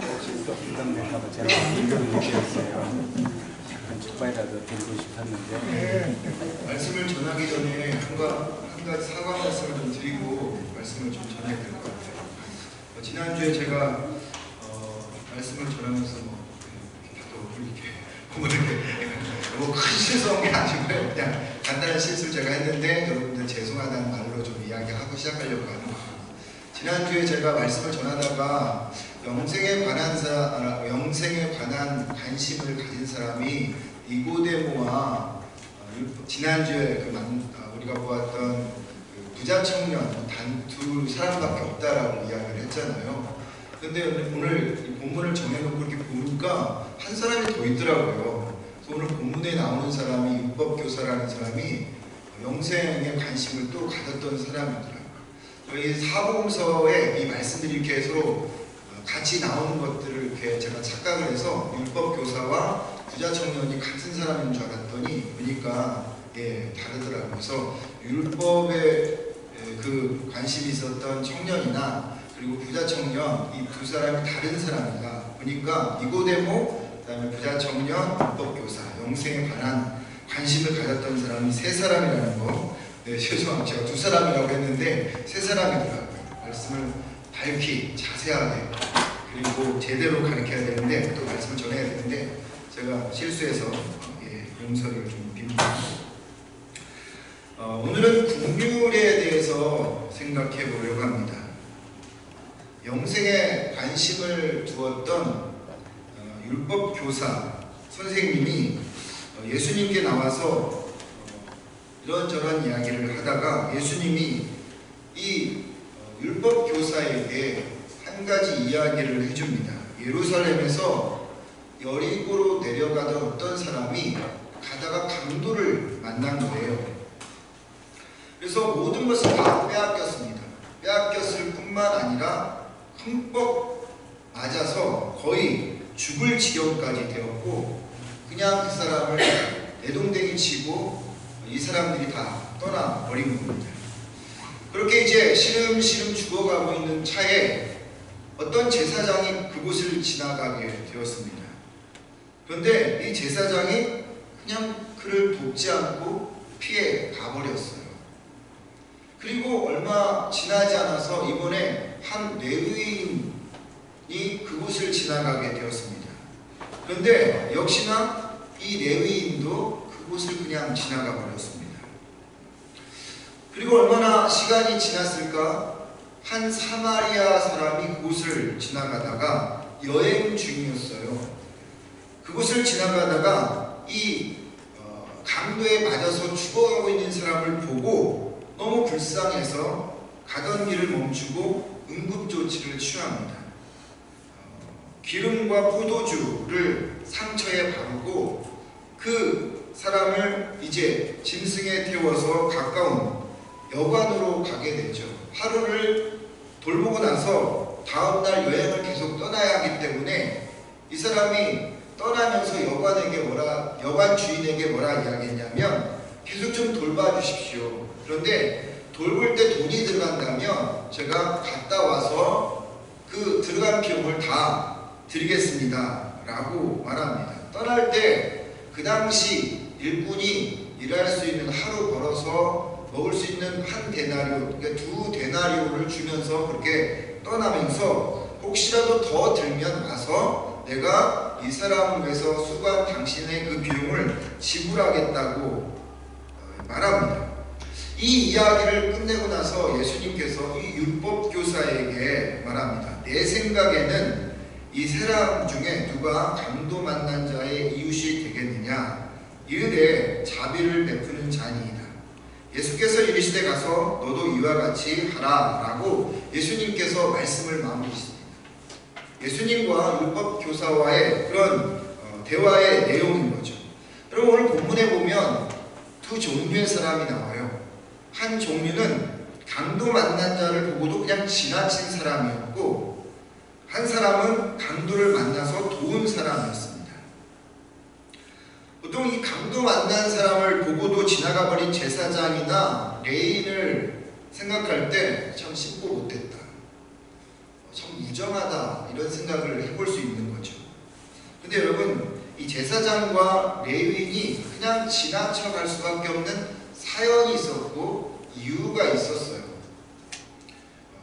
혹시 또 부담될까봐 제가 인도를 얘기했어요. 한 족발이라도 드리고 싶었는데. 말씀을 전하기 전에 한 가지 사과 말씀을 좀 드리고 말씀을 좀 전해야 될 것 같아요. 지난주에 제가 말씀을 전하면서 뭐 큰 실수한 게 아니고요. 그냥 간단한 실수를 제가 했는데 여러분들 죄송하다는 말로 좀 이야기하고 시작하려고 하는 거예요. 지난주에 제가 말씀을 전하다가 영생에 관한 관심을 가진 사람이 니고데모와 지난주에 우리가 보았던 부자 청년 단 두 사람밖에 없다라고 이야기를 했잖아요. 근데 오늘 이 본문을 정해놓고 이렇게 보니까 한 사람이 더 있더라고요. 그래서 오늘 본문에 나오는 사람이 율법교사라는 사람이 영생에 관심을 또 가졌던 사람이더라고요. 저희 사복음서에 이 말씀들이 이렇게 서로 같이 나오는 것들을 이렇게 제가 착각을 해서 율법교사와 부자 청년이 같은 사람인 줄 알았더니 보니까 다르더라고요. 그래서 율법에 그 관심이 있었던 청년이나 그리고 부자 청년 이 두 사람이 다른 사람이다. 보니까 니고데모, 그다음에 부자 청년, 율법교사, 영생에 관한 관심을 가졌던 사람이 세 사람이라는 거. 죄송합니다. 제가 두 사람이라고 했는데 세 사람이더라고요. 말씀을 밝히 자세하게 그리고 제대로 가르쳐야 되는데 또 말씀을 전해야 되는데 제가 실수해서 용서를 좀 빕니다. 오늘은 긍휼에 대해서 생각해 보려고 합니다. 영생에 관심을 두었던 율법교사 선생님이 예수님께 나와서 이런저런 이야기를 하다가 예수님이 이 율법교사에게 한 가지 이야기를 해줍니다. 예루살렘에서 여리고로 내려가던 어떤 사람이 가다가 강도를 만난 거예요. 그래서 모든 것을 다 빼앗겼습니다. 빼앗겼을 뿐만 아니라 흠뻑 맞아서 거의 죽을 지경까지 되었고 그냥 그 사람을 내동댕이 치고 이 사람들이 다 떠나버린 겁니다. 그렇게 이제 시름시름 죽어가고 있는 차에 어떤 제사장이 그곳을 지나가게 되었습니다. 그런데 이 제사장이 그냥 그를 돕지 않고 피해 가버렸어요. 그리고 얼마 지나지 않아서 이번에 한 레위인이 그곳을 지나가게 되었습니다. 그런데 역시나 이 레위인도 그곳을 그냥 지나가 버렸습니다. 그리고 얼마나 시간이 지났을까? 한 사마리아 사람이 그곳을 지나가다가 여행 중이었어요. 그곳을 지나가다가 이 강도에 맞아서 죽어가고 있는 사람을 보고 너무 불쌍해서 가던 길을 멈추고 응급조치를 취합니다. 기름과 포도주를 상처에 바르고 그 사람을 이제 짐승에 태워서 가까운 여관으로 가게 되죠. 하루를 돌보고 나서 다음날 여행을 계속 떠나야 하기 때문에 이 사람이 떠나면서 여관 주인에게 뭐라 이야기했냐면 계속 좀 돌봐주십시오. 그런데 돌볼 때 돈이 들어간다면 제가 갔다 와서 그 들어간 비용을 다 드리겠습니다 라고 말합니다. 떠날 때 그 당시 일꾼이 일할 수 있는 하루 벌어서 먹을 수 있는 한 데나리오, 그러니까 두 데나리오를 주면서 그렇게 떠나면서 혹시라도 더 들면 와서 내가 이 사람을 위해서 수고한 당신의 그 비용을 지불하겠다고 말합니다. 이 이야기를 끝내고 나서 예수님께서 이 율법교사에게 말합니다. 내 생각에는 이 사람 중에 누가 강도 만난 자의 이웃이 되겠느냐? 이르되 자비를 베푸는 자니이다. 예수께서 이르시되 가서 너도 이와 같이 하라 라고 예수님께서 말씀을 마무리하십니다. 예수님과 율법교사와의 그런 대화의 내용인 거죠. 여러분 오늘 본문에 보면 두 종류의 사람이 나와요. 한 종류는 강도 만난 자를 보고도 그냥 지나친 사람이었고 한 사람은 강도를 만나서 도운 사람이었습니다. 보통 이 강도 만난 사람을 보고도 지나가버린 제사장이나 레인을 생각할 때 참 신고 못했다. 생각을 해볼 수 있는 거죠. 근데 여러분, 이 제사장과 레위인이 그냥 지나쳐 갈 수밖에 없는 사연이 있었고 이유가 있었어요.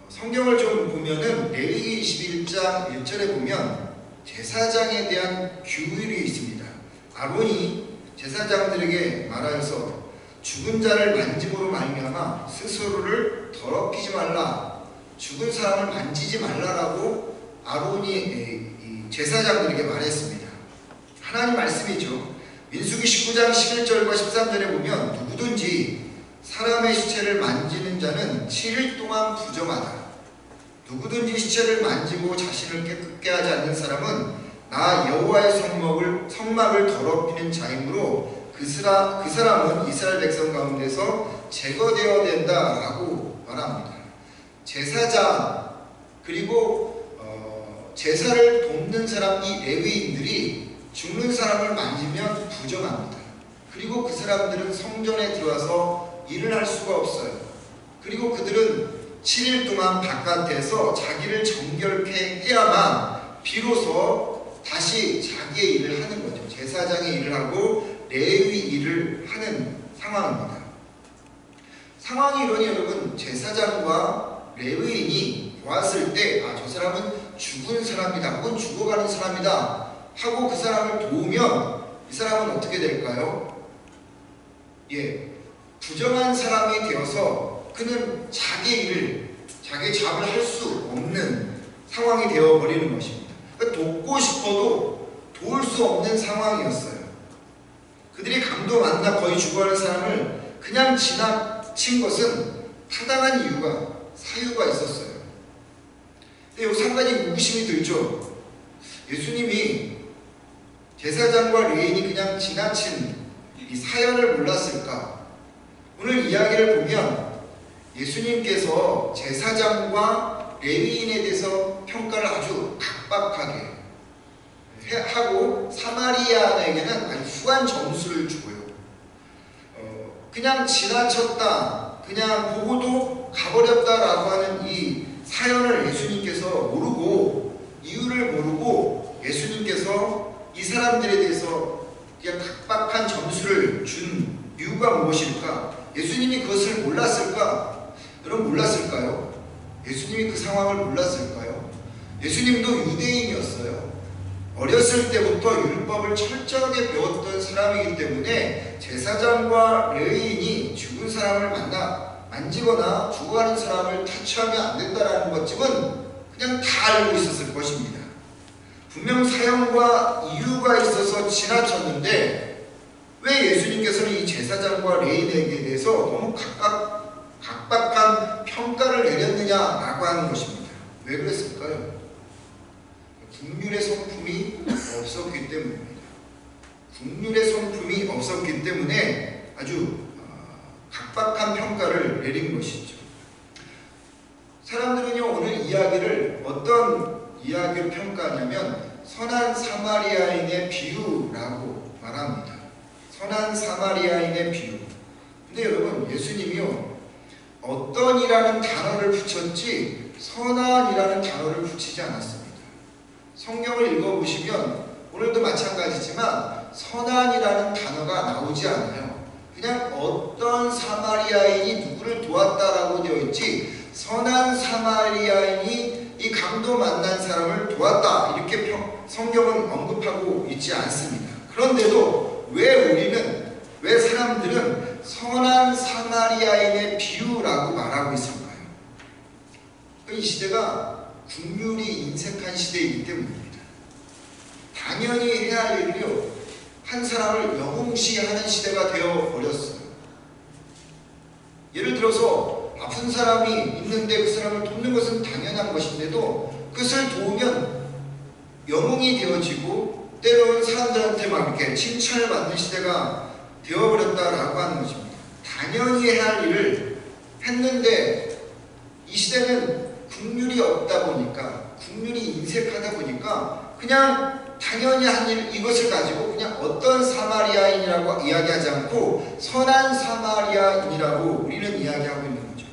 성경을 좀 보면은 레위기 21장 1절에 보면 제사장에 대한 규율이 있습니다. 아론이 제사장들에게 말하여서 죽은 자를 만짐으로 말미암아 스스로를 더럽히지 말라, 죽은 사람을 만지지 말라라고 아론이 제사장들에게 말했습니다. 하나님 말씀이죠. 민수기 19장 11절과 13절에 보면 누구든지 사람의 시체를 만지는 자는 7일 동안 부정하다. 누구든지 시체를 만지고 자신을 깨끗게 하지 않는 사람은 나 여호와의 성막을 더럽히는 자이므로 그 사람은 이스라엘 백성 가운데서 제거되어야 된다라고 말합니다. 제사장 그리고 제사를 돕는 사람, 이 레위인들이 죽는 사람을 만지면 부정합니다. 그리고 그 사람들은 성전에 들어와서 일을 할 수가 없어요. 그리고 그들은 7일 동안 바깥에서 자기를 정결케 해야만 비로소 다시 자기의 일을 하는 거죠. 제사장의 일을 하고 레위 일을 하는 상황입니다. 상황이 이러니 여러분, 제사장과 레위인이 보았을 때 저 사람은 죽은 사람이다 혹은 죽어가는 사람이다 하고 그 사람을 도우면 이 사람은 어떻게 될까요? 부정한 사람이 되어서 그는 자기 일을, 자기 잡을 할 수 없는 상황이 되어버리는 것입니다. 그러니까 돕고 싶어도 도울 수 없는 상황이었어요. 그들이 강도 만나 거의 죽어가는 사람을 그냥 지나친 것은 타당한 이유가, 사유가 있었어요. 근데 여기서 한 가지 의구심이 들죠. 예수님이 제사장과 레위인이 그냥 지나친 이 사연을 몰랐을까? 오늘 이야기를 보면 예수님께서 제사장과 레위인에 대해서 평가를 아주 각박하게 하고 사마리아인에게는 아주 후한 점수를 주고요. 그냥 지나쳤다, 그냥 보고도 가버렸다라고 하는 이 사연을 예수님께서 모르고, 이유를 모르고 예수님께서 이 사람들에 대해서 그냥 각박한 점수를 준 이유가 무엇일까? 예수님이 그것을 몰랐을까? 여러분, 몰랐을까요? 예수님이 그 상황을 몰랐을까요? 예수님도 유대인이었어요. 어렸을 때부터 율법을 철저하게 배웠던 사람이기 때문에 제사장과 레위인이 죽은 사람을 만지거나 죽어가는 사람을 타치하면 안 된다는 것쯤은 그냥 다 알고 있었을 것입니다. 분명 사연과 이유가 있어서 지나쳤는데 왜 예수님께서는 이 제사장과 레위인에게 대해서 너무 각박한 평가를 내렸느냐라고 하는 것입니다. 왜 그랬을까요? 국률의 성품이 없었기 때문입니다. 국률의 성품이 없었기 때문에 아주 각박한 평가를 내린 것이죠. 사람들은요, 오늘 이야기를 어떤 이야기를 평가하냐면 선한 사마리아인의 비유라고 말합니다. 선한 사마리아인의 비유. 근데 여러분, 예수님이요, 어떤이라는 단어를 붙였지 선한이라는 단어를 붙이지 않았습니다. 성경을 읽어보시면 오늘도 마찬가지지만 선한이라는 단어가 나오지 않아요. 그냥 어떤 사마리아인이 누구를 도왔다라고 되어 있지, 선한 사마리아인이 이 강도 만난 사람을 도왔다 이렇게 성경은 언급하고 있지 않습니다. 그런데도 왜 사람들은 선한 사마리아인의 비유라고 말하고 있을까요? 이 시대가 국률이 인색한 시대이기 때문입니다. 당연히 해야 할 일을요, 한 사람을 영웅시하는 시대가 되어버렸어요. 예를 들어서 아픈 사람이 있는데 그 사람을 돕는 것은 당연한 것인데도 그것을 도우면 영웅이 되어지고 때로는 사람들한테 막 이렇게 칭찬을 받는 시대가 되어버렸다라고 하는 것입니다. 당연히 해야 할 일을 했는데 이 시대는 국률이 없다 보니까, 국률이 인색하다 보니까 그냥 당연히 한 일, 이것을 가지고 그냥 어떤 사마리아인이라고 이야기하지 않고 선한 사마리아인이라고 우리는 이야기하고 있는 거죠.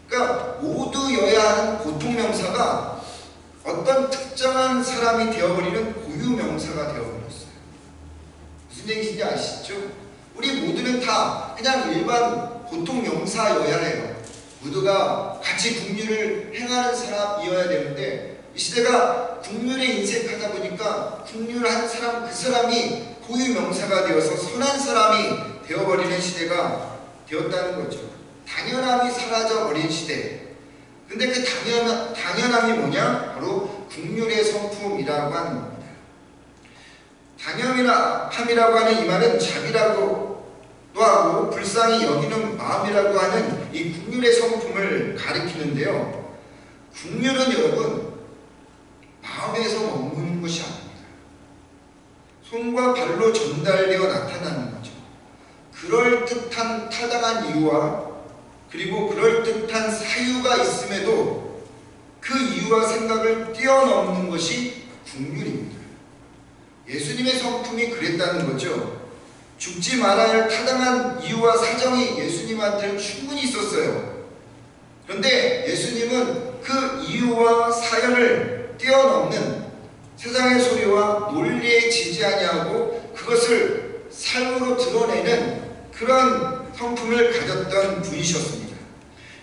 그러니까 모두여야 하는 보통명사가 어떤 특정한 선한 사람이 되어버리는 고유명사가 되어버렸어요. 무슨 얘기인지 아시죠? 우리 모두는 다 그냥 일반 보통 명사여야 해요. 모두가 같이 국률을 행하는 사람이어야 되는데, 이 시대가 국률에 인색하다 보니까 국률한 사람, 그 사람이 고유명사가 되어서 선한 사람이 되어버리는 시대가 되었다는 거죠. 당연함이 사라져버린 시대. 근데 그 당연함이 뭐냐? 바로 국률의 성품이라고 하는 겁니다. 당연함이라고 하는 이 말은 자비라고도 하고 불쌍히 여기는 마음이라고 하는 이 국률의 성품을 가리키는데요. 국률은 여러분 마음에서 머무는 것이 아닙니다. 손과 발로 전달되어 나타나는 거죠. 그럴듯한 타당한 이유와 그리고 그럴듯한 사유가 있음에도 그 이유와 생각을 뛰어넘는 것이 국률입니다. 예수님의 성품이 그랬다는 거죠. 죽지 말아야 할 타당한 이유와 사정이 예수님한테는 충분히 있었어요. 그런데 예수님은 그 이유와 사연을 뛰어넘는 세상의 소리와 논리에 지지 아니하고 그것을 삶으로 드러내는 그런 성품을 가졌던 분이셨습니다.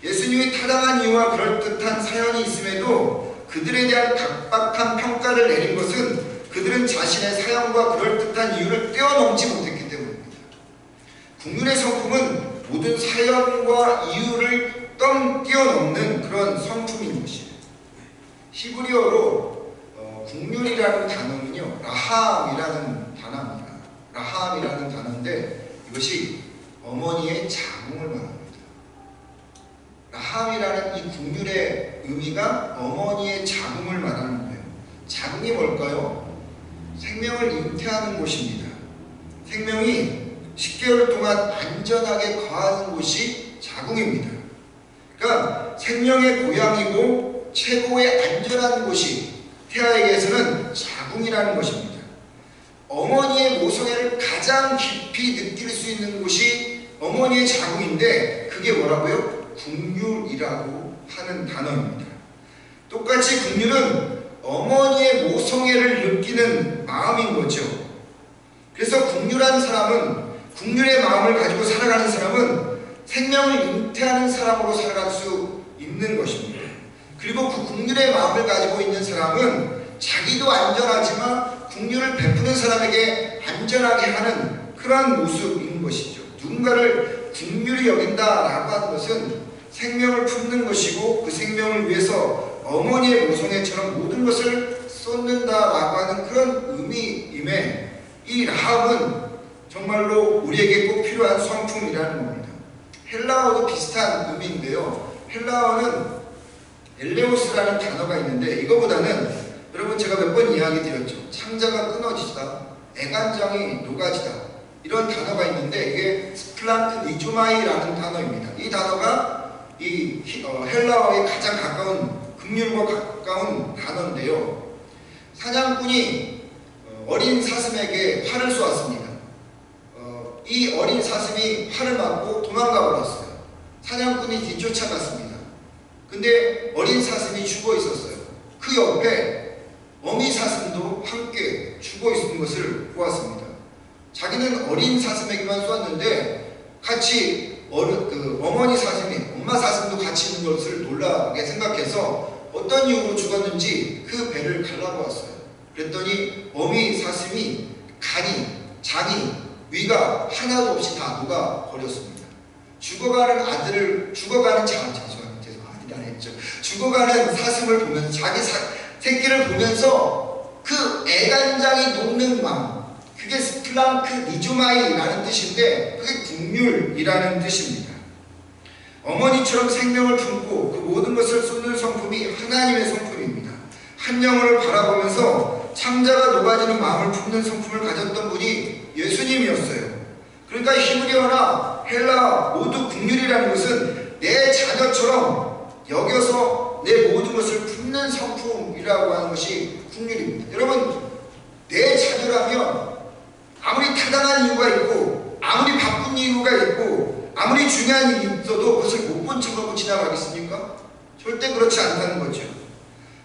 예수님이 타당한 이유와 그럴듯한 사연이 있음에도 그들에 대한 각박한 평가를 내린 것은 그들은 자신의 사연과 그럴듯한 이유를 뛰어넘지 못했기 때문입니다. 국률의 성품은 모든 사연과 이유를 뛰어넘는 그런 성품인 것이에요. 히브리어로 국률이라는 단어는요, 라함이라는 단어입니다. 라함이라는 단어인데 이것이 어머니의 자궁을 말합니다. 라함이라는 이 국률의 의미가 어머니의 자궁을 말하는 거예요. 자궁이 뭘까요? 생명을 잉태하는 곳입니다. 생명이 10개월 동안 안전하게 거하는 곳이 자궁입니다. 그러니까 생명의 고향이고 최고의 안전한 곳이 태아에게서는 자궁이라는 것입니다. 어머니의 모성애를 가장 깊이 느낄 수 있는 곳이 어머니의 자궁인데 그게 뭐라고요? 국률이라고 하는 단어입니다. 똑같이 국률은 어머니의 모성애를 느끼는 마음인 거죠. 그래서 국률한 사람은, 국률의 마음을 가지고 살아가는 사람은 생명을 잉태하는 사람으로 살아갈 수 있는 것입니다. 그리고 그 국률의 마음을 가지고 있는 사람은 자기도 안전하지만 국률을 베푸는 사람에게 안전하게 하는 그런 모습인 것이죠. 누군가를 국률이 여긴다라고 하는 것은 생명을 품는 것이고 그 생명을 위해서 어머니의 모성애처럼 모든 것을 쏟는다라고 하는 그런 의미임에 이 라합은 정말로 우리에게 꼭 필요한 성품이라는 겁니다. 헬라어도 비슷한 의미인데요. 헬라어는 엘레오스라는 단어가 있는데 이거보다는 여러분 제가 몇 번 이야기 드렸죠. 창자가 끊어지다, 애간장이 녹아지다 이런 단어가 있는데 이게 스플랑크 니조마이라는 단어입니다. 이 단어가 이 헬라어에 가장 가까운 긍휼과 가까운 단어인데요. 사냥꾼이 어린 사슴에게 활을 쏘았습니다. 이 어린 사슴이 활을 맞고 도망가 버렸어요. 사냥꾼이 뒤쫓아갔습니다. 근데 어린 사슴이 죽어 있었어요. 그 옆에 어미 사슴도 함께 죽어 있는 것을 보았습니다. 자기는 어린 사슴에게만 쏘았는데 같이 어머니 사슴이, 엄마 사슴도 같이 있는 것을 놀라게 생각해서 어떤 이유로 죽었는지 그 배를 갈라보았어요. 그랬더니 어미 사슴이 간이, 장이, 위가 하나도 없이 다 녹아버렸습니다. 죽어가는 사슴을 보면서 자기 새끼를 보면서 그 애간장이 녹는 마음, 그게 스플랑크 니조마이라는 뜻인데 그게 국률이라는 뜻입니다. 어머니처럼 생명을 품고 그 모든 것을 쏟는 성품이 하나님의 성품입니다. 한 영혼을 바라보면서 창자가 녹아지는 마음을 품는 성품을 가졌던 분이 예수님이었어요. 그러니까 히브리어나 헬라 모두 국률이라는 것은 내 자녀처럼 여겨서 내 모든 것을 품는 성품이라고 하는 것이 국률입니다. 여러분, 내 자녀라면 아무리 타당한 이유가 있고 아무리 바쁜 이유가 있고 아무리 중요한 일이 있어도 그것을 못 본 척하고 지나가겠습니까? 절대 그렇지 않다는 거죠.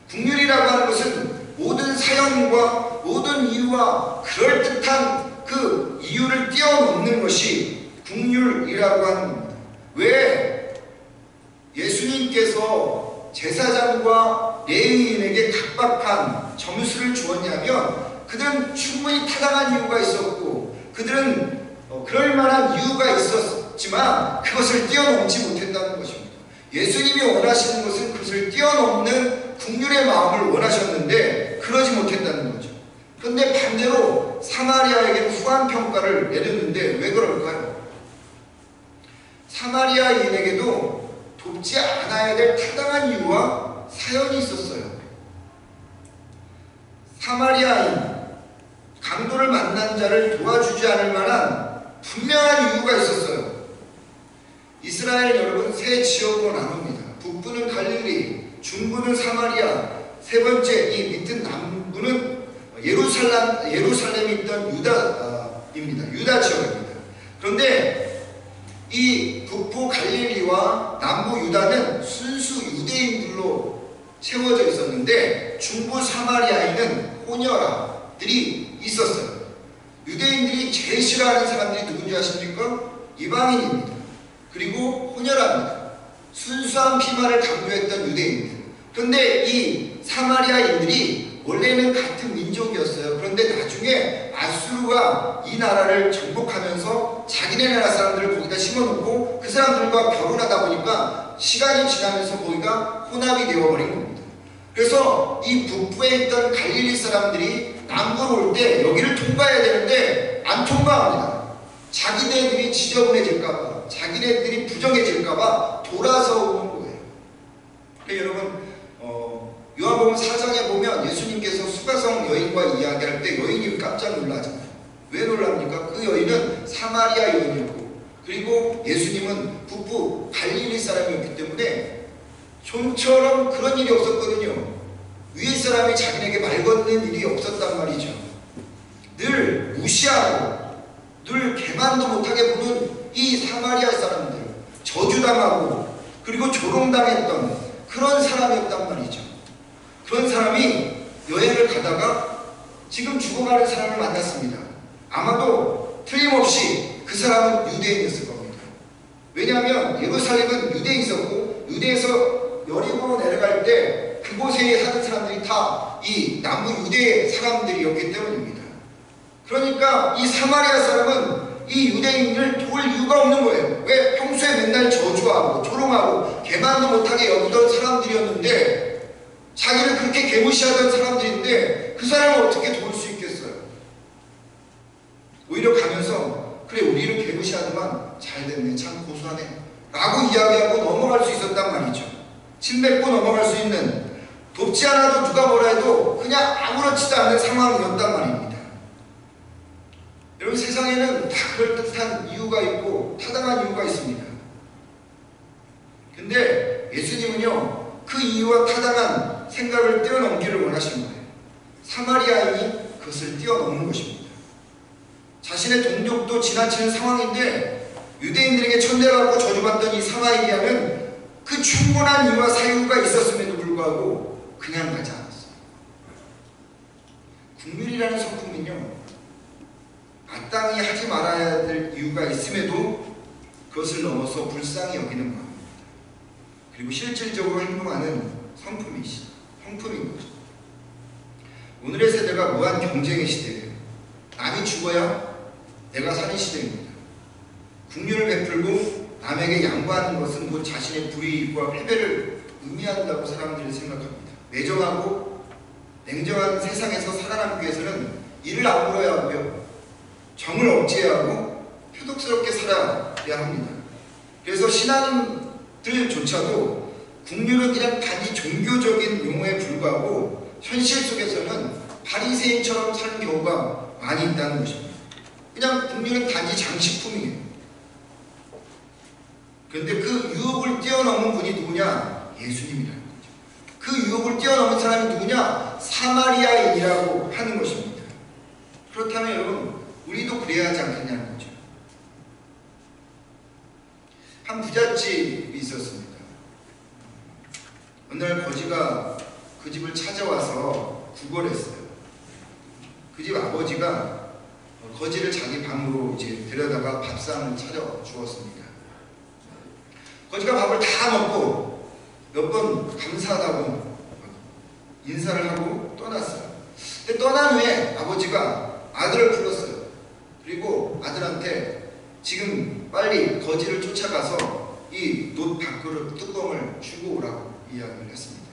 국률이라고 하는 것은 모든 사연과 모든 이유와 그럴듯한 그 이유를 뛰어넘는 것이 긍휼이라고 하는 겁니다. 왜 예수님께서 제사장과 레위인에게 각박한 점수를 주었냐면, 그들은 충분히 타당한 이유가 있었고 그들은 그럴 만한 이유가 있었지만 그것을 뛰어넘지 못했다는 것입니다. 예수님이 원하시는 것은 그것을 뛰어넘는 긍휼의 마음을 원하셨는데 그러지 못했다는 거죠. 그런데 반대로 사마리아에게는 후한 평가를 내렸는데 왜 그럴까요? 사마리아인에게도 돕지 않아야 될 타당한 이유와 사연이 있었어요. 사마리아인, 강도를 만난 자를 도와주지 않을 만한 분명한 이유가 있었어요. 이스라엘 여러분 세 지역으로 나눕니다. 북부는 갈릴리, 중부는 사마리아, 세 번째 이 밑은 남부는 예루살렘이 있던 유다입니다. 유다 지역입니다. 그런데 이 북부 갈릴리와 남부 유다는 순수 유대인들로 채워져 있었는데 중부 사마리아에는 호녀라들이 있었어요. 유대인들이 제일 싫어하는 사람들이 누군지 아십니까? 이방인입니다. 그리고 호녀랍니다. 순수한 피만을 강조했던 유대인들. 그런데 이 사마리아인들이 원래는 같은 민족이었어요. 그런데 나중에 아수르가 이 나라를 정복하면서 자기네 나라 사람들을 거기다 심어놓고 그 사람들과 결혼하다 보니까 시간이 지나면서 거기가 혼합이 되어버린 겁니다. 그래서 이 북부에 있던 갈릴리 사람들이 남부로 올 때 여기를 통과해야 되는데 안 통과합니다. 자기네들이 지저분해질까봐, 자기네들이 부정해질까봐 돌아서 오는 거예요. 그러니까 여러분 요한복음 4장에 보면 예수님께서 수가성 여인과 이야기할 때 여인이 깜짝 놀라잖아요. 왜 놀랍니까? 그 여인은 사마리아 여인이었고 그리고 예수님은 북부 갈릴리 사람이었기 때문에 좀처럼 그런 일이 없었거든요. 위에 사람이 자기에게 말 걷는 일이 없었단 말이죠. 늘 무시하고 늘 개만도 못하게 보는 이 사마리아 사람들, 저주당하고 그리고 조롱당했던 그런 사람이었단 말이죠. 그런 사람이 여행을 가다가 지금 죽어가는 사람을 만났습니다. 아마도 틀림없이 그 사람은 유대인이었을 겁니다. 왜냐하면 예루살렘은 유대인이 있었고 유대에서 여리고로 내려갈 때 그곳에 사는 사람들이 다 이 남부 유대 사람들이었기 때문입니다. 그러니까 이 사마리아 사람은 이 유대인을 도울 이유가 없는 거예요. 왜? 평소에 맨날 저주하고 조롱하고 개만도 못하게 여기던 사람들이었는데 자기를 그렇게 개무시하던 사람들인데 그 사람을 어떻게 도울 수 있겠어요? 오히려 가면서 그래 우리를 개무시하더만 잘됐네 참 고소하네 라고 이야기하고 넘어갈 수 있었단 말이죠. 침 뱉고 넘어갈 수 있는, 돕지 않아도 누가 뭐라 해도 그냥 아무렇지도 않은 상황이었단 말입니다. 여러분 세상에는 다 그럴듯한 이유가 있고 타당한 이유가 있습니다. 근데 예수님은요 그 이유와 타당한 생각을 뛰어넘기를 원하신 거예요. 사마리아인이 그것을 뛰어넘는 것입니다. 자신의 동족도 지나치는 상황인데 유대인들에게 천대받고 저주받던 이 사마리아는 그 충분한 이유와 사유가 있었음에도 불구하고 그냥 가지 않았어요. 긍휼이라는 성품은요 마땅히 하지 말아야 될 이유가 있음에도 그것을 넘어서 불쌍히 여기는 마음입니다. 그리고 실질적으로 행동하는 성품인 거죠. 오늘의 세대가 무한 경쟁의 시대예요. 남이 죽어야 내가 사는 시대입니다. 긍휼을 베풀고 남에게 양보하는 것은 곧 자신의 불이익과 패배를 의미한다고 사람들이 생각합니다. 매정하고 냉정한 세상에서 살아남기 위해서는 이를 아물어야 하고요. 정을 억제해야 하고 표독스럽게 살아야 합니다. 그래서 신앙인들조차도 긍휼은 그냥 단지 종교적인 용어에 불과하고 현실 속에서는 바리새인처럼 사는 경우가 많이 있다는 것입니다. 그냥 긍휼은 단지 장식품이에요. 그런데 그 유혹을 뛰어넘은 분이 누구냐? 예수님이라는 거죠. 그 유혹을 뛰어넘은 사람이 누구냐? 사마리아인이라고 하는 것입니다. 그렇다면 여러분 우리도 그래야 하지 않겠냐는 거죠. 한 부잣집이 있었습니다. 어느 날 거지가 그 집을 찾아와서 구걸했어요. 그 집 아버지가 거지를 자기 방으로 이제 데려다가 밥상을 차려 주었습니다. 거지가 밥을 다 먹고 몇 번 감사하다고 인사를 하고 떠났어요. 근데 떠난 후에 아버지가 아들을 불렀어요. 그리고 아들한테 지금 빨리 거지를 쫓아가서 이 놋 밥그릇 뚜껑을 주고 오라고 이야기를 했습니다.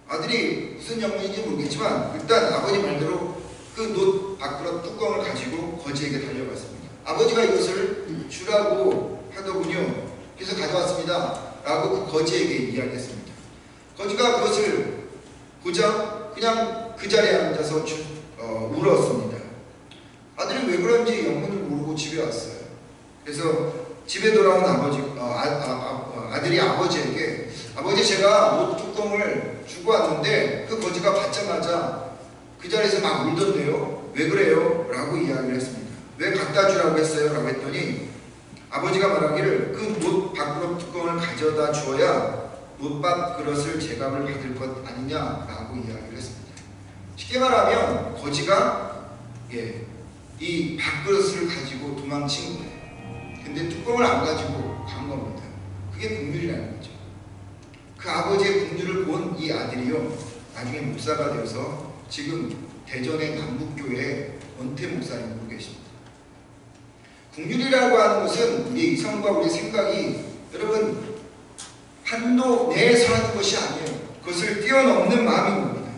아들이 무슨 영문인지 모르겠지만 일단 아버지 말대로 그 놋 밥그릇 뚜껑을 가지고 거지에게 달려갔습니다. 아버지가 이것을 주라고 하더군요. 그래서 가져왔습니다 라고 그 거지에게 이야기했습니다. 거지가 그것을 보자 그냥 그 자리에 앉아서 울었습니다. 아들이 왜 그런지 영문을 모르고 집에 왔어요. 그래서 집에 돌아온 아들이 아버지에게 아버지 제가 놋 뚜껑을 주고 왔는데 그 거지가 받자마자 그 자리에서 막 울던데요. 왜 그래요? 라고 이야기를 했습니다. 왜 갖다 주라고 했어요? 라고 했더니 아버지가 말하기를 그 놋 밥그릇 뚜껑을 가져다 주어야 놋밥 그릇을 제값을 받을 것 아니냐라고 이야기를 했습니다. 쉽게 말하면 거지가 이 밥그릇을 가지고 도망친 거예요. 근데 뚜껑을 안 가지고 간 겁니다. 그게 국률이라는 거죠. 그 아버지의 국률을 본 이 아들이요 나중에 목사가 되어서 지금 대전의 남북교회 원태 목사님으로 계십니다. 국률이라고 하는 것은 우리 이성과 우리 생각이 여러분 한도 내에서 하는 것이 아니에요. 그것을 뛰어넘는 마음인 겁니다.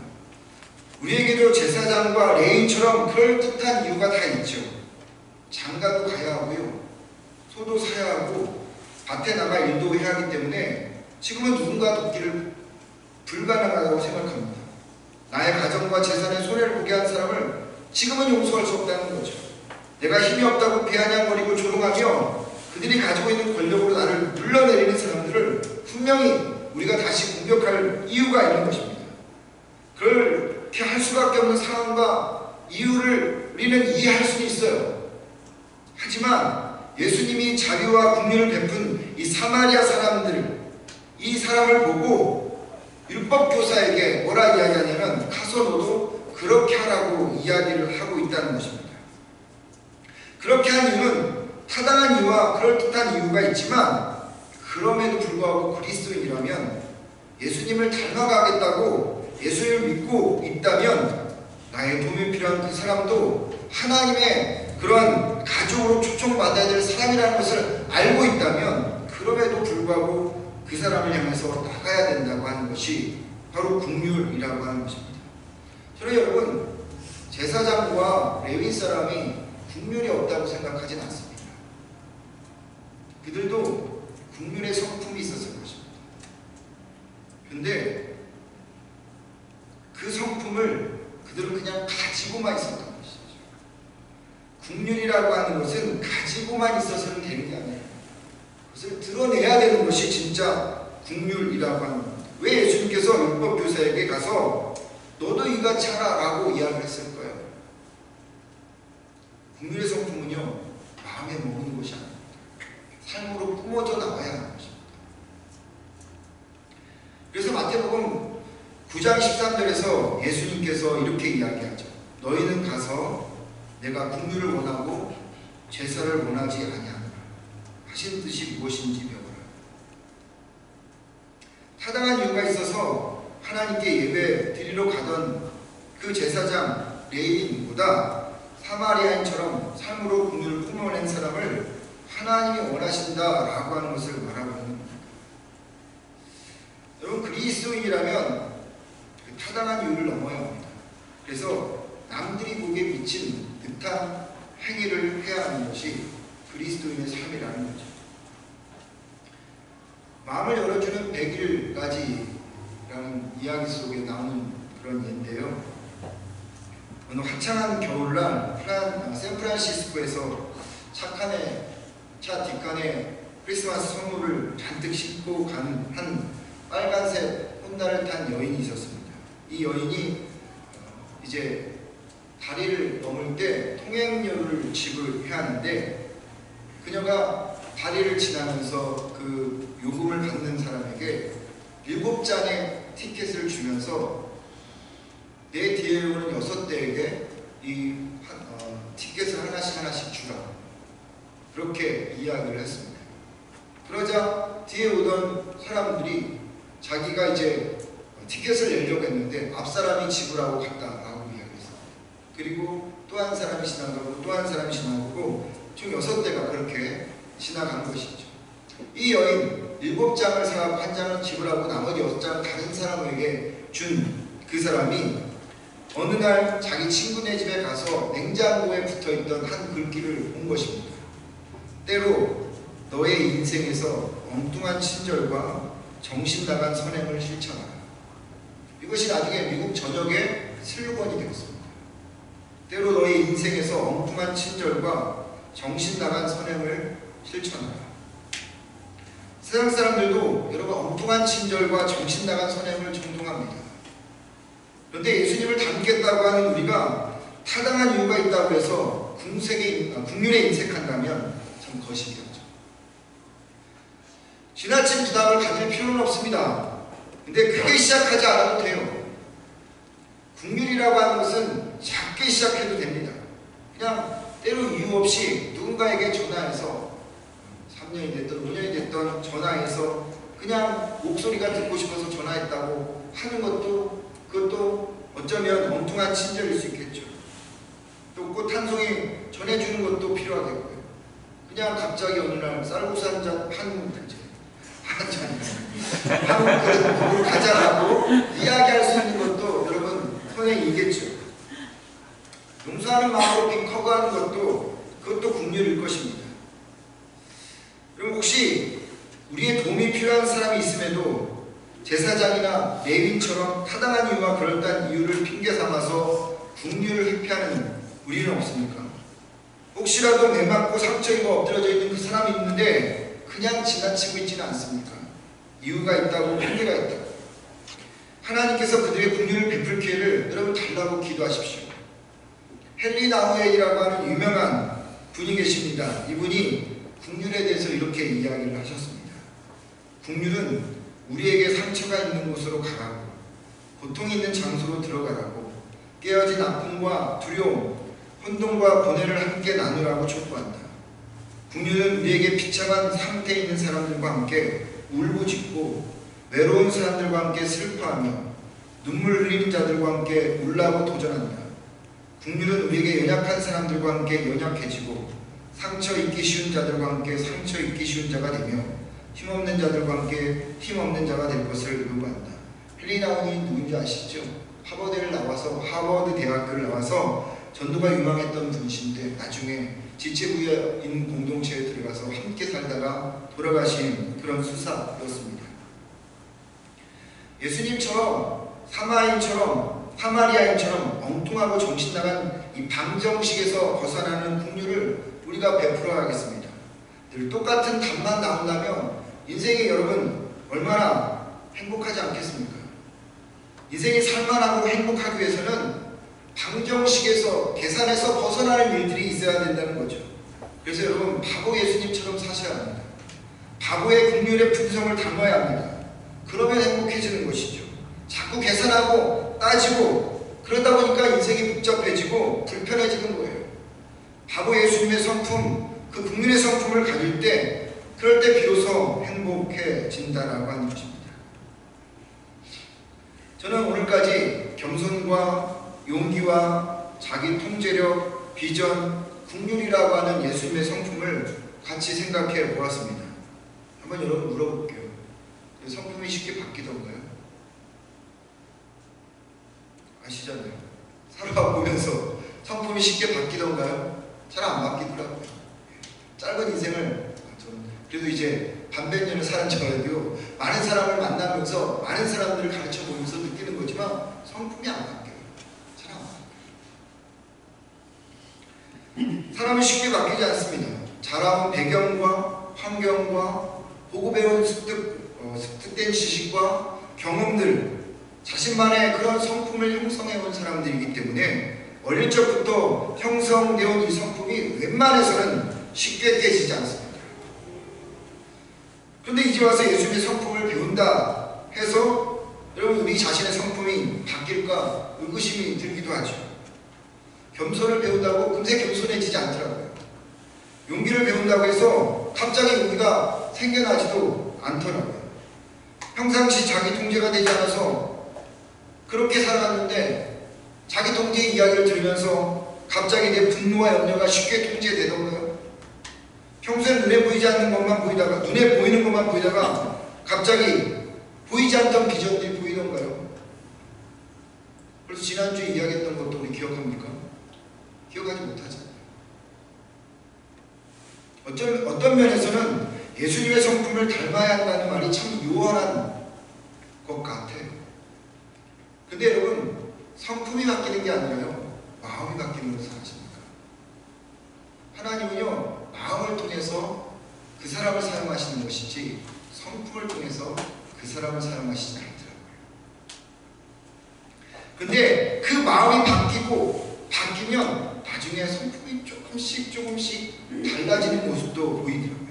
우리에게도 제사장과 레인처럼 그럴듯한 이유가 다 있죠. 장가도 가야 하고요. 소도 사야 하고 밭에 나가 일도 해야 하기 때문에 지금은 누군가 돕기를 불가능하다고 생각합니다. 나의 가정과 재산에 손해를 보게 한 사람을 지금은 용서할 수 없다는 거죠. 내가 힘이 없다고 비아냥거리고 조롱하며 그들이 가지고 있는 권력으로 나를 물러내리는 사람들을 분명히 우리가 다시 공격할 이유가 있는 것입니다. 그렇게 할 수밖에 없는 상황과 이유를 우리는 이해할 수는 있어요. 하지만 예수님이 자비와 긍휼을 베푼 이 사마리아 사람들, 이 사람을 보고 율법교사에게 뭐라 이야기하냐면 가서 너도 그렇게 하라고 이야기를 하고 있다는 것입니다. 그렇게 한 이유는 타당한 이유와 그럴듯한 이유가 있지만 그럼에도 불구하고 그리스도인이라면 예수님을 닮아가겠다고 예수님을 믿고 있다면 나의 도움이 필요한 그 사람도 하나님의 그런 가족으로 초청받아야 될 사람이라는 것을 알고 있다면 그럼에도 불구하고 그 사람을 향해서 나가야 된다고 하는 것이 바로 긍휼이라고 하는 것입니다. 저는 여러분 제사장과 레위 사람이 긍휼이 없다고 생각하진 않습니다. 그들도 긍휼의 성품이 있었을 것입니다. 그런데 그 성품을 그들은 그냥 가지고만 있었던 것이죠. 긍휼이라고 하는 것은 가지고만 있어서는 되는 게 아니에요. 그것을 드러내야 되는 것이 진짜 긍휼이라고 하는 겁니다. 왜 예수님께서 율법교사에게 가서 너도 이같이 하라 라고 이야기를 했을 거예요? 긍휼의 성품은요 마음에 먹는 것이 아닙니다. 삶으로 뿜어져 나와야 하는 것입니다. 그래서 마태복음 9장 13절에서 예수님께서 이렇게 이야기하죠. 너희는 가서 내가 긍휼을 원하고 제사를 원하지 아니하노라 하신 뜻이 무엇인지 배워라. 타당한 이유가 있어서 하나님께 예배 드리러 가던 그 제사장 레위인보다 사마리아인처럼 삶으로 긍휼을 뿜어낸 사람을 하나님이 원하신다라고 하는 것을 말하고 있는 겁니다. 여러분 그리스도인이라면 그 타당한 이유를 넘어야 합니다. 그래서 남들이 보기에 미친 듯한 행위를 해야 하는 것이 그리스도인의 삶이라는 거죠. 마음을 열어주는 100일까지라는 이야기 속에 나오는 그런 예인데요. 어느 화창한 겨울날 샌프란시스코에서 차 뒷칸에 크리스마스 선물을 잔뜩 싣고 가는 한 빨간색 혼다를 탄 여인이 있었습니다. 이 여인이 이제 다리를 넘을 때 통행료를 지불해야 하는데 그녀가 다리를 지나면서 그 요금을 받는 사람에게 7장의 티켓을 주면서 내 뒤에 오는 6대에게 티켓을 하나씩 주라. 그렇게 이야기를 했습니다. 그러자 뒤에 오던 사람들이 자기가 이제 티켓을 내려고 했는데 앞 사람이 지불하고 갔다라고 이야기했습니다. 그리고 또 한 사람이 지나가고 또 한 사람이 지나가고 총 6대가 그렇게 지나간 것이죠. 이 여인 7장을 사고 1장을 지불하고 나머지 6장을 다른 사람에게 준 그 사람이 어느 날 자기 친구네 집에 가서 냉장고에 붙어있던 한 글귀를 본 것입니다. 때로 너의 인생에서 엉뚱한 친절과 정신 나간 선행을 실천하라. 이것이 나중에 미국 전역의 슬로건이 되었습니다. 때로 너의 인생에서 엉뚱한 친절과 정신 나간 선행을 실천하라. 세상 사람들도 여러분 엉뚱한 친절과 정신 나간 선행을 존중합니다. 그런데 예수님을 닮겠다고 하는 우리가 타당한 이유가 있다고 해서 국률에 인색한다면 참 거시기하죠. 지나친 부담을 가질 필요는 없습니다. 근데 크게 시작하지 않아도 돼요. 국률이라고 하는 것은 작게 시작해도 됩니다. 그냥 때로 이유 없이 누군가에게 전화해서 3년이 됐든 5년이 됐든 전화해서 그냥 목소리가 듣고 싶어서 전화했다고 하는 그것도 어쩌면 엉뚱한 친절일 수 있겠죠. 또 꽃 한 송이 전해주는 것도 필요하겠고요. 그냥 갑자기 어느 날 쌀국수 한 그릇 가자라고 이야기할 수 있는 것도 여러분 선행이겠죠. 용서하는 마음으로 빈 커가는 그것도 국률일 것입니다. 그럼 혹시 우리의 도움이 필요한 사람이 있음에도 제사장이나 레위인처럼 타당한 이유와 그럴듯한 이유를 핑계 삼아서 국률을 회피하는 우리는 없습니까? 혹시라도 매 맞고 상처 입어 엎드려져 있는 그 사람이 있는데 그냥 지나치고 있지는 않습니까? 이유가 있다고 핑계가 있다고. 하나님께서 그들의 국률을 베풀 기회를 여러분 달라고 기도하십시오. 헨리 나우에이라고 하는 유명한 분이 계십니다. 이분이 국률에 대해서 이렇게 이야기를 하셨습니다. 국률은 우리에게 상처가 있는 곳으로 가라고, 고통이 있는 장소로 들어가라고, 깨어진 아픔과 두려움, 혼돈과 고뇌를 함께 나누라고 촉구한다. 국률은 우리에게 비참한 상태에 있는 사람들과 함께 울부짖고 외로운 사람들과 함께 슬퍼하며 눈물 흘리는 자들과 함께 울라고 도전한다. 국률은 우리에게 연약한 사람들과 함께 연약해지고 상처 입기 쉬운 자들과 함께 상처 입기 쉬운 자가 되며 힘없는 자들과 함께 힘없는 자가 될 것을 요구한다. 헨리 나우이 누군지 아시죠? 하버드 대학교를 나와서 전도가 유망했던 분이신데 나중에 지체부인 공동체에 들어가서 함께 살다가 돌아가신 그런 수사였습니다. 예수님처럼 사마리아인처럼 엉뚱하고 정신나간 이 방정식에서 벗어나는 국률을 우리가 베풀어야겠습니다. 늘 똑같은 답만 나온다면 인생이 여러분 얼마나 행복하지 않겠습니까? 인생이 살만하고 행복하기 위해서는 방정식에서 계산에서 벗어나는 일들이 있어야 된다는 거죠. 그래서 여러분 바보 예수님처럼 사셔야 합니다. 바보의 국률의 품성을 담아야 합니다. 그러면 행복해지는 것이죠. 자꾸 계산하고 따지고 그러다 보니까 인생이 복잡해지고 불편해지는 거예요. 바보 예수님의 성품, 그 국률의 성품을 가질 때 그럴 때 비로소 행복해진다라고 하는 것입니다. 저는 오늘까지 겸손과 용기와 자기 통제력, 비전, 국률이라고 하는 예수님의 성품을 같이 생각해 보았습니다. 한번 여러분 물어볼게요. 성품이 쉽게 바뀌던가요? 아시잖아요. 살아보면서 성품이 쉽게 바뀌던가요? 잘 안 바뀌더라고요. 짧은 인생을 저는 그래도 이제 반백년을 살은 저라도 많은 사람을 만나면서 많은 사람들을 가르쳐 보면서 느끼는 거지만 성품이 안 바뀌어요. 잘 안 바뀌어요. 사람은 쉽게 바뀌지 않습니다. 자라온 배경과 환경과 보고 배운 습득된 지식과 경험들, 자신만의 그런 성품을 형성해온 사람들이기 때문에 어릴 적부터 형성되어 온 이 성품이 웬만해서는 쉽게 깨지지 않습니다. 그런데 이제 와서 예수님의 성품을 배운다 해서 여러분 우리 자신의 성품이 바뀔까 의구심이 들기도 하죠. 겸손을 배운다고 금세 겸손해지지 않더라고요. 용기를 배운다고 해서 갑자기 용기가 생겨나지도 않더라고요. 평상시 자기 통제가 되지 않아서 그렇게 살아갔는데 자기 통제의 이야기를 들으면서 갑자기 내 분노와 염려가 쉽게 통제되던가요? 평소에 눈에 보이지 않는 것만 보이다가, 눈에 보이는 것만 보이다가 갑자기 보이지 않던 비전들이 보이던가요? 그래서 지난주에 이야기했던 것도 우리 기억합니까? 기억하지 못하잖아요. 어떤 면에서는 예수님의 성품을 닮아야 한다는 말이 참 요원한 것 같아요. 근데 여러분, 성품이 바뀌는 게 아니라요, 마음이 바뀌는 것을 아십니까? 하나님은요, 마음을 통해서 그 사람을 사용하시는 것이지 성품을 통해서 그 사람을 사용하시지 않더라고요. 근데 그 마음이 바뀌면 나중에 성품이 조금씩 달라지는 모습도 보이더라고요.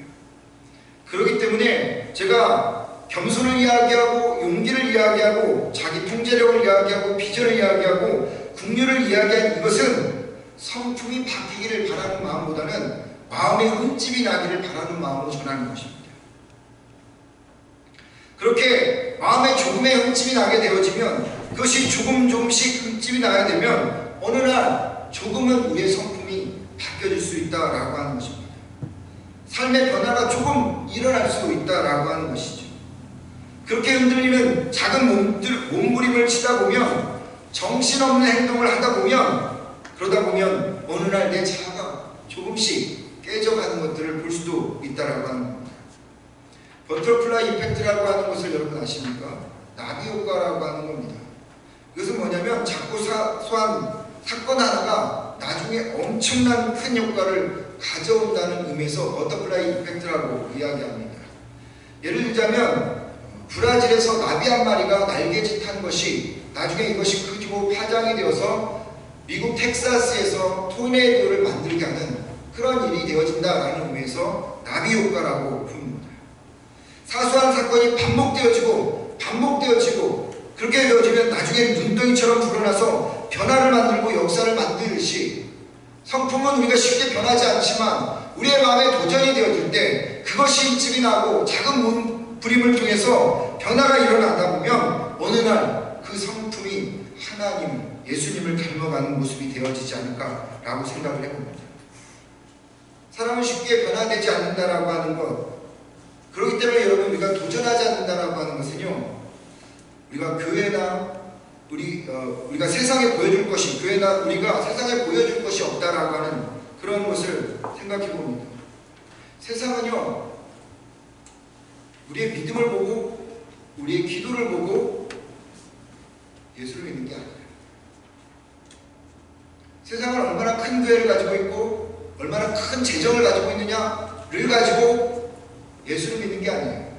그렇기 때문에 제가 겸손을 이야기하고 용기를 이야기하고 자기 통제력을 이야기하고 비전을 이야기하고 긍휼을 이야기한 이것은 성품이 바뀌기를 바라는 마음보다는 마음의 흠집이 나기를 바라는 마음으로 전하는 것입니다. 그렇게 마음에 조금의 흠집이 나게 되어지면 그것이 조금씩 흠집이 나야 되면 어느 날 조금은 우리의 성품이 바뀌어질 수 있다라고 하는 것입니다. 삶의 변화가 조금 일어날 수 있다라고 하는 것이죠. 그렇게 흔들리는 작은 몸부림을 치다 보면 정신없는 행동을 하다 보면 그러다 보면 어느 날 내 자아가 조금씩 깨져가는 것들을 볼 수도 있다라고 하는 겁니다. 버터플라이 이펙트라고 하는 것을 여러분 아십니까? 나비 효과라고 하는 겁니다. 이것은 뭐냐면 작고 사소한 사건 하나가 나중에 엄청난 큰 효과를 가져온다는 의미에서 버터플라이 이펙트라고 이야기합니다. 예를 들자면 브라질에서 나비 한 마리가 날개짓한 것이 나중에 이것이 크고 파장이 되어서 미국 텍사스에서 토네이도를 만들게 하는 그런 일이 되어진다라는 의미에서 나비 효과라고 부릅니다. 사소한 사건이 반복되어지고 그렇게 되어지면 나중에 눈덩이처럼 불어나서 변화를 만들고 역사를 만들듯이 성품은 우리가 쉽게 변하지 않지만 우리의 마음에 도전이 되어질 때 그것이 흠집이 나고 작은 몸부림을 통해서 변화가 일어나다 보면 어느 날 그 성품이 하나님, 예수님을 닮아가는 모습이 되어지지 않을까라고 생각을 해봅니다. 사람은 쉽게 변화되지 않는다라고 하는 것, 그렇기 때문에 여러분 우리가 도전하지 않는다라고 하는 것은요, 우리가 교회나 우리가 세상에 보여줄 것이, 교회나 우리가 세상에 보여줄 것이 없다라고 하는 그런 것을 생각해 봅니다. 세상은요, 우리의 믿음을 보고 우리의 기도를 보고 예수를 믿는 게 아니에요. 세상은 얼마나 큰 교회를 가지고 있고 얼마나 큰 재정을 가지고 있느냐를 가지고 예수를 믿는 게 아니에요.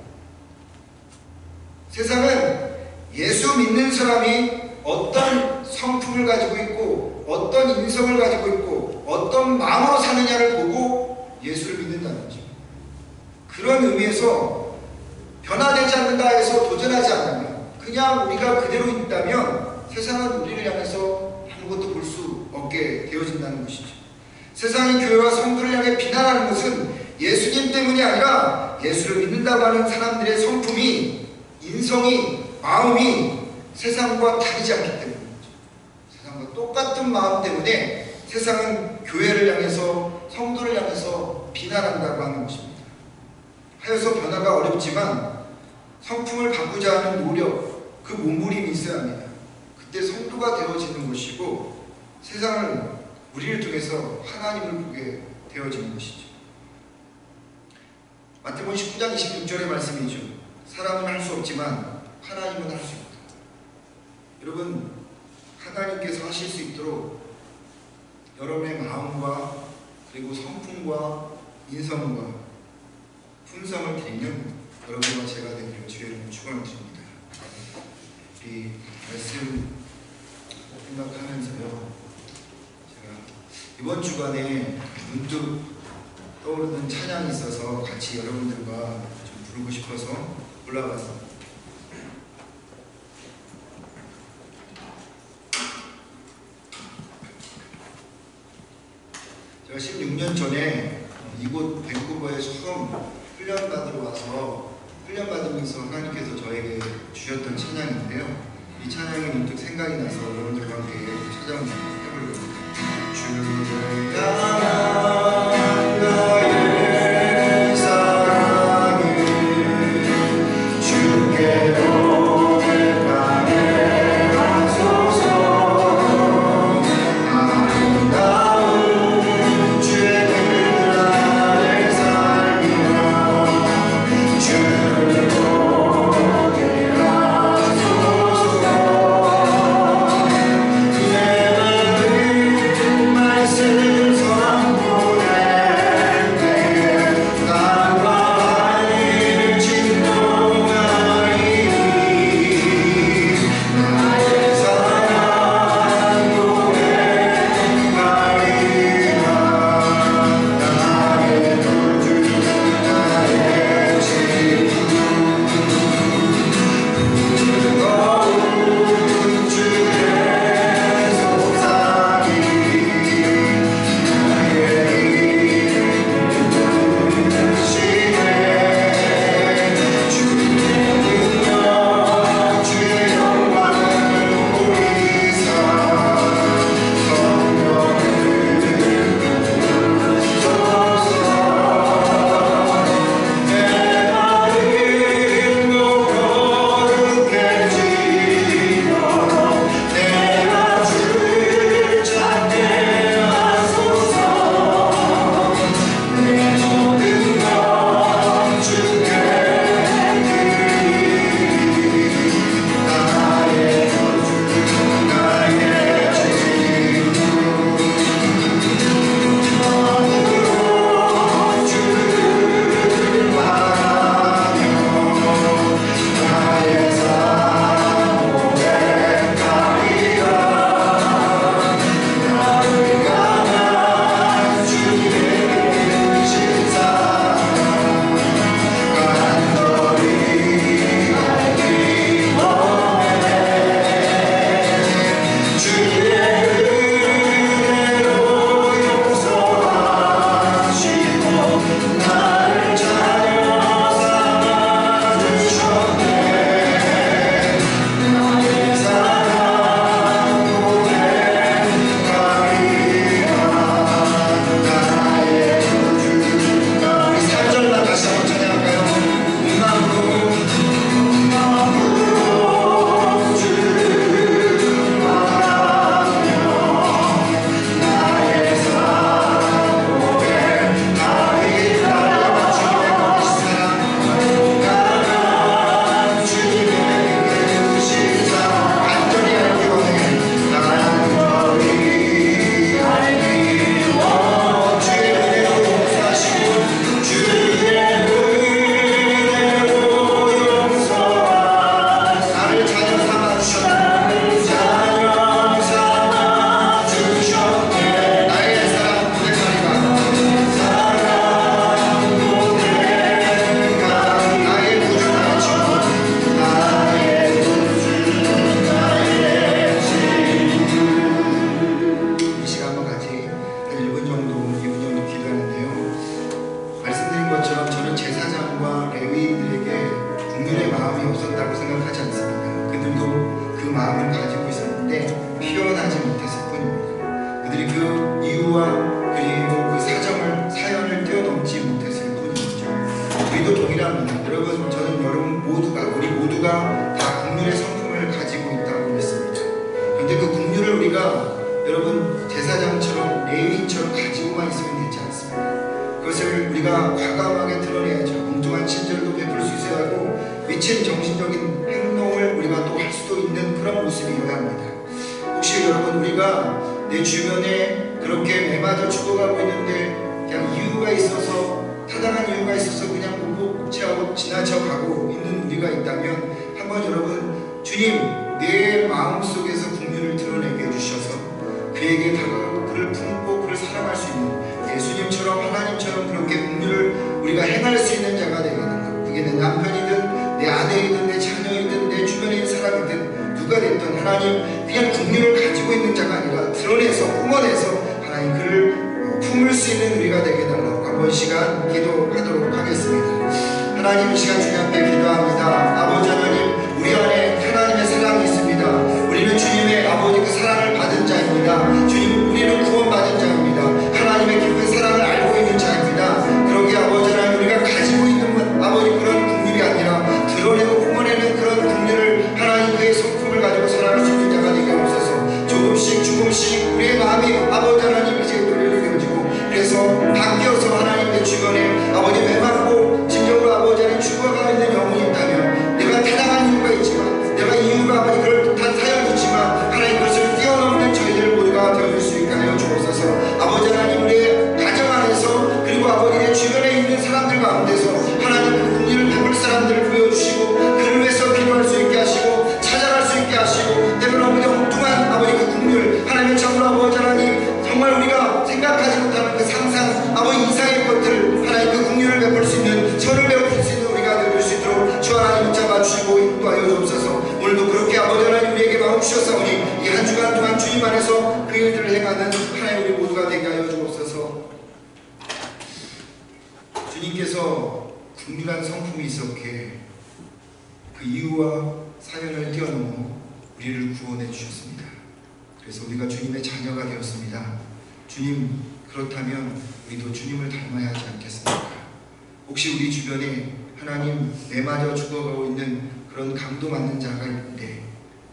세상은 예수 믿는 사람이 어떤 성품을 가지고 있고 어떤 인성을 가지고 있고 어떤 마음으로 사느냐를 보고 예수를 믿는다는 거죠. 그런 의미에서 변화되지 않는다 해서 도전하지 않으면 그냥 우리가 그대로 있다면 세상은 우리를 향해서 아무것도 볼 수 없게 되어진다는 것이죠. 세상이 교회와 성도를 향해 비난하는 것은 예수님 때문이 아니라 예수를 믿는다고 하는 사람들의 성품이, 인성이, 마음이 세상과 다르지 않기 때문이죠. 세상과 똑같은 마음 때문에 세상은 교회를 향해서 성도를 향해서 비난한다고 하는 것입니다. 하여서 변화가 어렵지만 성품을 바꾸자 하는 노력, 그 몸부림이 있어야 합니다. 그때 성도가 되어지는 것이고 세상을 우리를 통해서 하나님을 보게 되어지는 것이죠. 마태복음 19장 26절의 말씀이죠. 사람은 할 수 없지만 하나님은 할 수 있다. 여러분, 하나님께서 하실 수 있도록 여러분의 마음과 그리고 성품과 인성과 품성을 드리는 여러분과 제가 되기를 주의 이름으로 축원드립니다. 이 말씀 생각하면서요, 제가 이번 주간에 문득 떠오르는 찬양이 있어서 같이 여러분들과 좀 부르고 싶어서 올라갔습니다. 제가 16년 전에 이곳 밴쿠버에 처음 훈련받으러 와서 훈련받으면서 하나님께서 저에게 주셨던 찬양인데요. 이 찬양이 문득 생각이 나서 여러분들과 함께 찬양을 해보려고 합니다. 주를 향한 나의 사랑을 주께로 하나님 그냥 긍휼을 가지고 있는 자가 아니라 드러내서 뿜어내서 하나님 그를 품을 수 수 있는 우리가 되게 달라고 한번 시간 기도하도록 하겠습니다. 하나님, 이 시간 주님 앞에 기도합니다. 아버지 하나님, 우리 안에 하나님의 사랑이 있습니다. 우리는 주님의 아버지 그 사랑을 받은 자입니다. 주님, 우리는 구원받은 자입니다. 하나님의 깊은 사랑을 알고 있는 자입니다. 그러기에 아버지 하나님, 우리가 가지고 있는 아버지 그런 국률이 아니라 드러내고 뿜어내는 그런 국률을 하나님 그의 성품을 가지고 살아갈 수 있는 자가 되게 없어서 조금씩 우리의 마음이 아버지 하나님 이제 돌려지고 그래서 바뀌어서 하나님 내 주변에 아버지 매맞고 진정으로 아버지 하나님 죽어가고 있는 영혼이 있다면 내가 타당한 이유가 있지만 내가 이유가 아버지 그럴듯한 사연이 있지만 하나님 그것을 뛰어넘는 저희들 모두가 되어줄 수 있게 하여 주옵소서. 아버지 하나님, 우리의 가정 안에서 그리고 아버지 내 주변에 있는 사람들 가운데서 하나님 그 국리를 베풀 사람들을 보여주시고 그를 위해서 기도할 수 있게 하시고 찾아갈 수 있게 하시고 때로는 아버지 엉뚱한 아버지 그 국률 하나님의 참으로 아버지 하나님 정말 우리가 생각하지 못하는 그 상상 아버지 이상의 것들을 하나님 그 국률을 베풀 수 있는 선을 베풀 수 있는 우리가 되어줄 수 있도록 주 하나님 붙잡아 주시고 인도하여 주옵소서. 오늘도 그렇게 아버지 하나님 우리에게 마음 주셨사오니 이 한 주간 동안 주님 안에서 그 일들을 행하는 하나님 우리 모두가 되게 하여 주옵소서. 주님께서 국률한 성품이 있었기에 그 이유와 사연을 뛰어넘어 우리를 구원해 주셨습니다. 그래서 우리가 주님의 자녀가 되었습니다. 주님, 그렇다면 우리도 주님을 닮아야 하지 않겠습니까? 혹시 우리 주변에 하나님 내맞아 죽어가고 있는 그런 강도 맞는 자가 있는데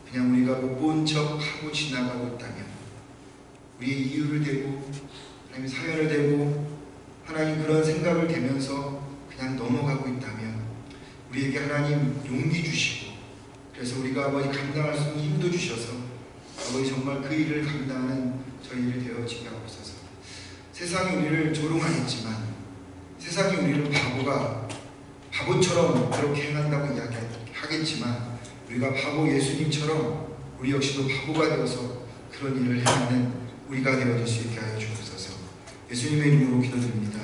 그냥 우리가 못 본 척 하고 지나가고 있다면 우리의 이유를 대고 하나님 사연을 대고 하나님 그런 생각을 대면서 그냥 넘어가고 있다면 우리에게 하나님 용기 주시고 그래서 우리가 아버지 감당할 수 있는 힘도 주셔서 아버지 정말 그 일을 감당하는 저희들이 되어지게 하옵소서. 세상이 우리를 조롱하겠지만 세상이 우리를 바보처럼 그렇게 행한다고 이야기하겠지만 우리가 바보 예수님처럼 우리 역시도 바보가 되어서 그런 일을 행하는 우리가 되어질 수 있게 하여 주옵소서. 예수님의 이름으로 기도드립니다.